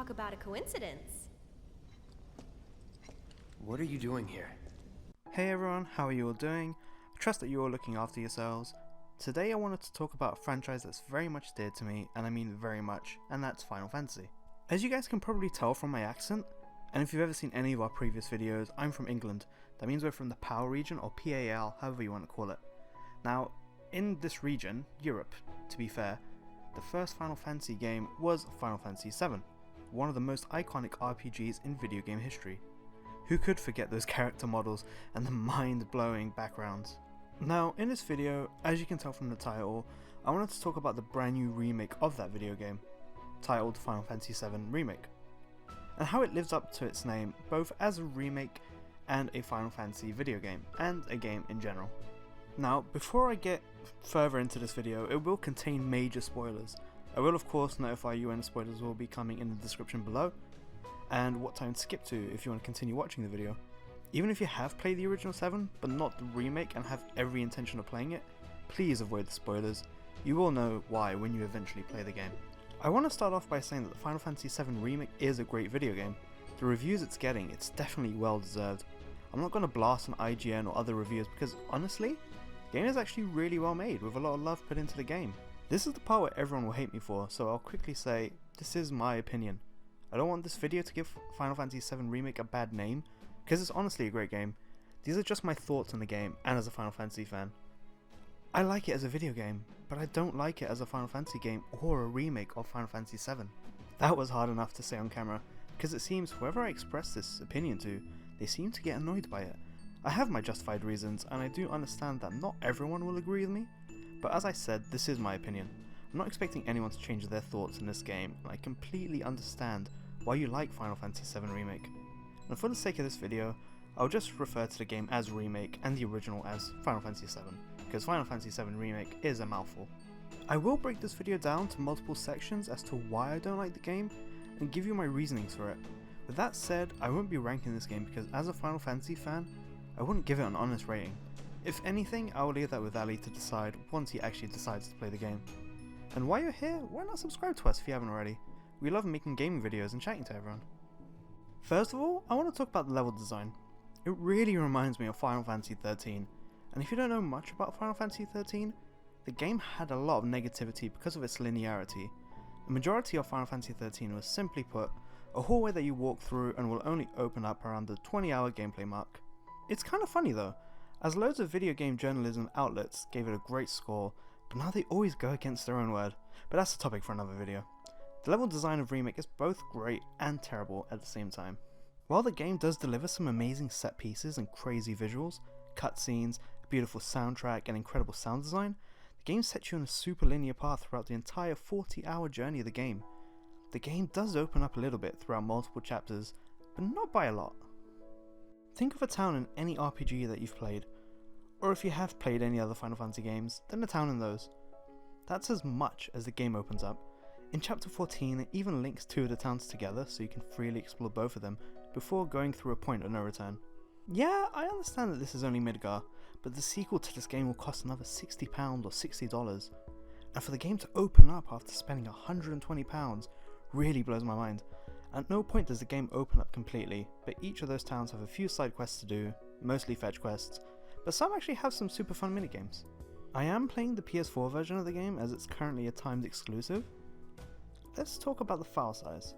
Talk about a coincidence. What are you doing here? Hey everyone, how are you all doing? I trust that you're all looking after yourselves. Today I wanted to talk about a franchise that's very much dear to me, and I mean very much, and that's Final Fantasy. As you guys can probably tell from my accent, and if you've ever seen any of our previous videos, I'm from England. That means we're from the PAL region, or PAL, however you want to call it. Now, in this region, Europe, to be fair, the first Final Fantasy game was Final Fantasy VII, one of the most iconic RPGs in video game history. Who could forget those character models and the mind-blowing backgrounds? Now, in this video, as you can tell from the title, I wanted to talk about the brand new remake of that video game, titled Final Fantasy VII Remake, and how it lives up to its name both as a remake and a Final Fantasy video game, and a game in general. Now, before I get further into this video, it will contain major spoilers. I will of course notify you when the spoilers will be coming in the description below, and what time to skip to if you want to continue watching the video. Even if you have played the original 7, but not the remake and have every intention of playing it, please avoid the spoilers. You will know why when you eventually play the game. I want to start off by saying that the Final Fantasy VII Remake is a great video game. The reviews it's getting, it's definitely well deserved. I'm not going to blast on IGN or other reviewers because honestly, the game is actually really well made with a lot of love put into the game. This is the part where everyone will hate me for, so I'll quickly say, this is my opinion. I don't want this video to give Final Fantasy VII Remake a bad name, because it's honestly a great game. These are just my thoughts on the game and as a Final Fantasy fan. I like it as a video game, but I don't like it as a Final Fantasy game or a remake of Final Fantasy VII. That was hard enough to say on camera, because it seems whoever I express this opinion to, they seem to get annoyed by it. I have my justified reasons, and I do understand that not everyone will agree with me, but as I said, this is my opinion. I'm not expecting anyone to change their thoughts in this game, and I completely understand why you like Final Fantasy VII Remake. And for the sake of this video, I'll just refer to the game as Remake and the original as Final Fantasy VII, because Final Fantasy VII Remake is a mouthful. I will break this video down to multiple sections as to why I don't like the game, and give you my reasonings for it. With that said, I won't be ranking this game because as a Final Fantasy fan, I wouldn't give it an honest rating. If anything, I will leave that with Ali to decide once he actually decides to play the game. And while you're here, why not subscribe to us if you haven't already? We love making gaming videos and chatting to everyone. First of all, I want to talk about the level design. It really reminds me of Final Fantasy XIII, and if you don't know much about Final Fantasy XIII, the game had a lot of negativity because of its linearity. The majority of Final Fantasy XIII was simply put, a hallway that you walk through and will only open up around the 20-hour gameplay mark. It's kind of funny though, as loads of video game journalism outlets gave it a great score, but now they always go against their own word, but that's a topic for another video. The level design of Remake is both great and terrible at the same time. While the game does deliver some amazing set pieces and crazy visuals, cutscenes, a beautiful soundtrack and incredible sound design, the game sets you on a super linear path throughout the entire 40-hour journey of the game. The game does open up a little bit throughout multiple chapters, but not by a lot. Think of a town in any RPG that you've played, or if you have played any other Final Fantasy games, then a town in those. That's as much as the game opens up. In chapter 14 it even links two of the towns together so you can freely explore both of them before going through a point of no return. Yeah, I understand that this is only Midgar, but the sequel to this game will cost another £60 or $60, and for the game to open up after spending £120 really blows my mind. At no point does the game open up completely, but each of those towns have a few side quests to do, mostly fetch quests, but some actually have some super fun minigames. I am playing the PS4 version of the game as it's currently a timed exclusive. Let's talk about the file size.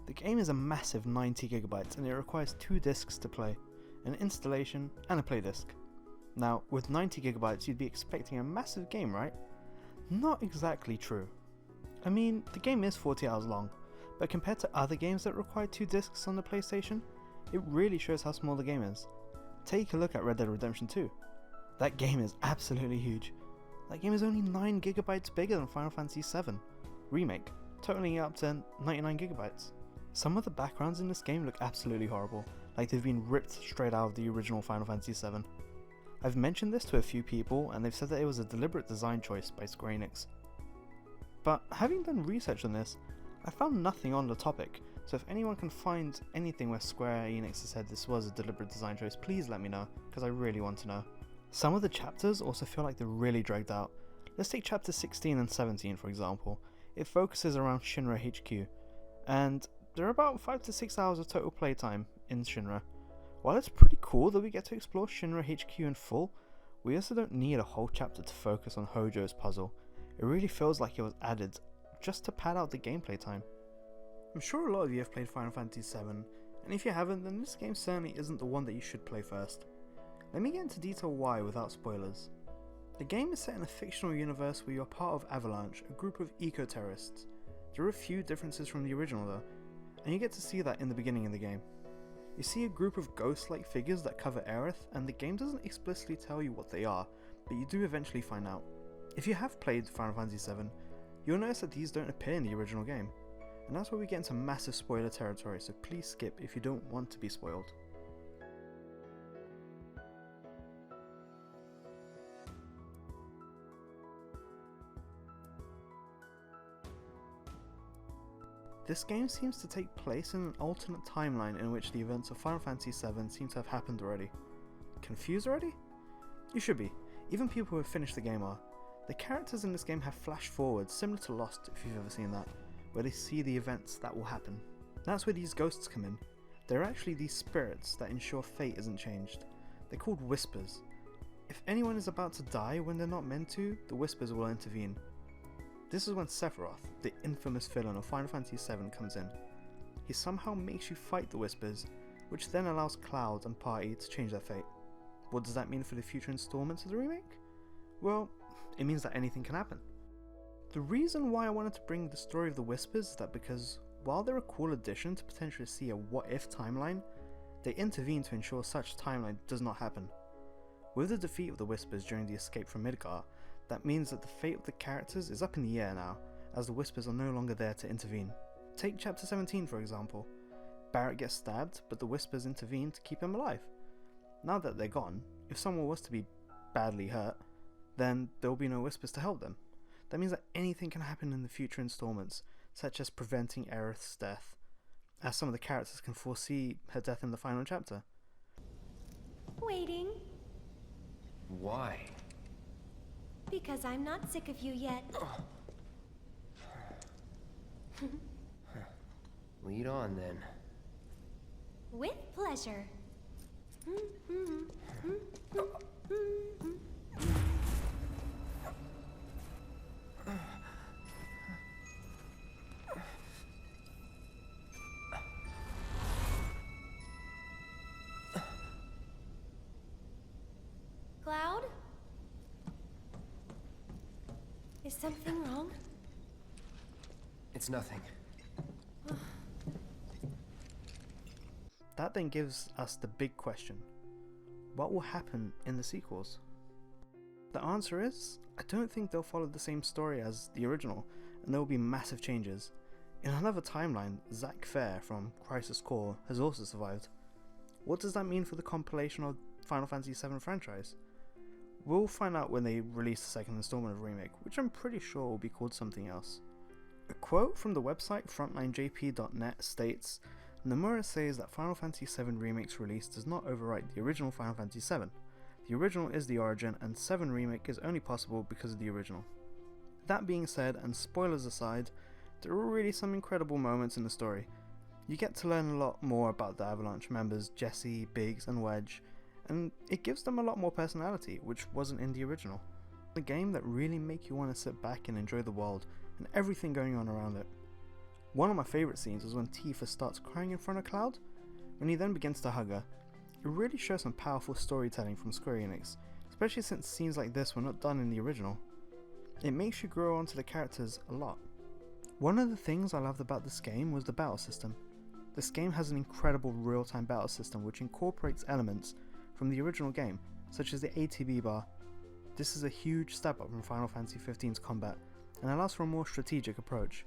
The game is a massive 90GB and it requires 2 discs to play, an installation and a play disc. Now, with 90GB you'd be expecting a massive game, right? Not exactly true. I mean, the game is 40 hours long, but compared to other games that require 2 discs on the PlayStation, it really shows how small the game is. Take a look at Red Dead Redemption 2. That game is absolutely huge. That game is only 9GB bigger than Final Fantasy VII Remake, totaling up to 99GB. Some of the backgrounds in this game look absolutely horrible, like they've been ripped straight out of the original Final Fantasy VII. I've mentioned this to a few people and they've said that it was a deliberate design choice by Square Enix. But having done research on this, I found nothing on the topic, so if anyone can find anything where Square Enix has said this was a deliberate design choice, please let me know, because I really want to know. Some of the chapters also feel like they're really dragged out. Let's take chapters 16 and 17 for example. It focuses around Shinra HQ, and There are about 5 to 6 hours of total playtime in Shinra. While it's pretty cool that we get to explore Shinra HQ in full, we also don't need a whole chapter to focus on Hojo's puzzle. It really feels like it was added just to pad out the gameplay time. I'm sure a lot of you have played Final Fantasy VII, and if you haven't, then this game certainly isn't the one that you should play first. Let me get into detail why without spoilers. The game is set in a fictional universe where you are part of Avalanche, a group of eco-terrorists. There are a few differences from the original though, and you get to see that in the beginning of the game. You see a group of ghost-like figures that cover Aerith, and the game doesn't explicitly tell you what they are, but you do eventually find out. If you have played Final Fantasy VII, you'll notice that these don't appear in the original game, and that's where we get into massive spoiler territory, so please skip if you don't want to be spoiled. This game seems to take place in an alternate timeline in which the events of Final Fantasy VII seem to have happened already. Confused already? You should be. Even people who have finished the game are. The characters in this game have flash forwards, similar to Lost if you've ever seen that, where they see the events that will happen. That's where these ghosts come in. They're actually these spirits that ensure fate isn't changed. They're called Whispers. If anyone is about to die when they're not meant to, the Whispers will intervene. This is when Sephiroth, the infamous villain of Final Fantasy VII, comes in. He somehow makes you fight the Whispers, which then allows Cloud and Party to change their fate. What does that mean for the future installments of the remake? Well, it means that anything can happen. The reason why I wanted to bring the story of the Whispers is that because, while they're a cool addition to potentially see a what-if timeline, they intervene to ensure such timeline does not happen. With the defeat of the Whispers during the escape from Midgar, that means that the fate of the characters is up in the air now, as the Whispers are no longer there to intervene. Take Chapter 17 for example. Barrett gets stabbed, but the Whispers intervene to keep him alive. Now that they're gone, if someone was to be badly hurt, then there will be no Whispers to help them. That means that anything can happen in the future installments, such as preventing Aerith's death, as some of the characters can foresee her death in the final chapter. Waiting. Why? Because I'm not sick of you yet. Lead on then. With pleasure. Cloud? Is something wrong? It's nothing. That then gives us the big question. What will happen in the sequels? The answer is, I don't think they'll follow the same story as the original, and there will be massive changes. In another timeline, Zack Fair from Crisis Core has also survived. What does that mean for the compilation of Final Fantasy VII franchise? We'll find out when they release the second installment of Remake, which I'm pretty sure will be called something else. A quote from the website frontlinejp.net states, "Nomura says that Final Fantasy VII Remake's release does not overwrite the original Final Fantasy VII. The original is the origin, and 7 Remake is only possible because of the original." That being said, and spoilers aside, there are really some incredible moments in the story. You get to learn a lot more about the Avalanche members Jesse, Biggs and Wedge, and it gives them a lot more personality, which wasn't in the original. A game that really make you want to sit back and enjoy the world and everything going on around it. One of my favourite scenes was when Tifa starts crying in front of Cloud. When he then begins to hug her, it really shows some powerful storytelling from Square Enix, especially since scenes like this were not done in the original. It makes you grow onto the characters a lot. One of the things I loved about this game was the battle system. This game has an incredible real-time battle system which incorporates elements from the original game, such as the ATB bar. This is a huge step up from Final Fantasy XV's combat, and allows for a more strategic approach.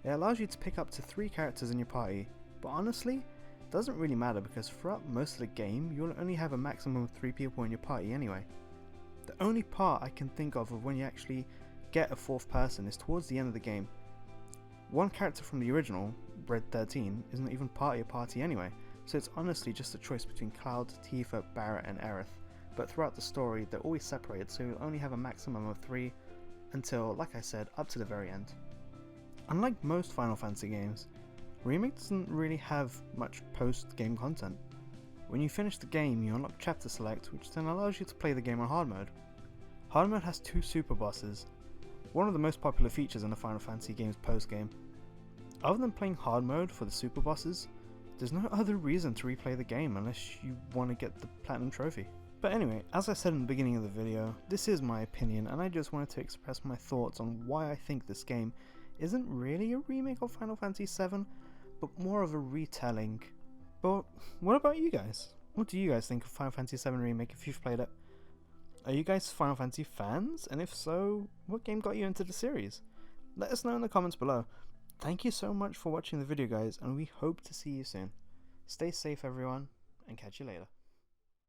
It allows you to pick up to 3 characters in your party, but honestly, it doesn't really matter because throughout most of the game, you'll only have a maximum of 3 people in your party anyway. The only part I can think of when you actually get a 4th person is towards the end of the game. One character from the original, Red 13, isn't even part of your party anyway, so it's honestly just a choice between Cloud, Tifa, Barrett and Aerith, but throughout the story they're always separated, so you'll only have a maximum of 3 until, like I said, up to the very end. Unlike most Final Fantasy games, Remake doesn't really have much post-game content. When you finish the game, you unlock Chapter Select, which then allows you to play the game on hard mode. Hard mode has 2 super bosses, one of the most popular features in the Final Fantasy games post-game. Other than playing hard mode for the super bosses, there's no other reason to replay the game unless you want to get the Platinum Trophy. But anyway, as I said in the beginning of the video, this is my opinion and I just wanted to express my thoughts on why I think this game isn't really a remake of Final Fantasy VII, but more of a retelling. But what about you guys? What do you guys think of Final Fantasy VII Remake if you've played it? Are you guys Final Fantasy fans? And if so, what game got you into the series? Let us know in the comments below. Thank you so much for watching the video guys, and we hope to see you soon. Stay safe everyone, and catch you later.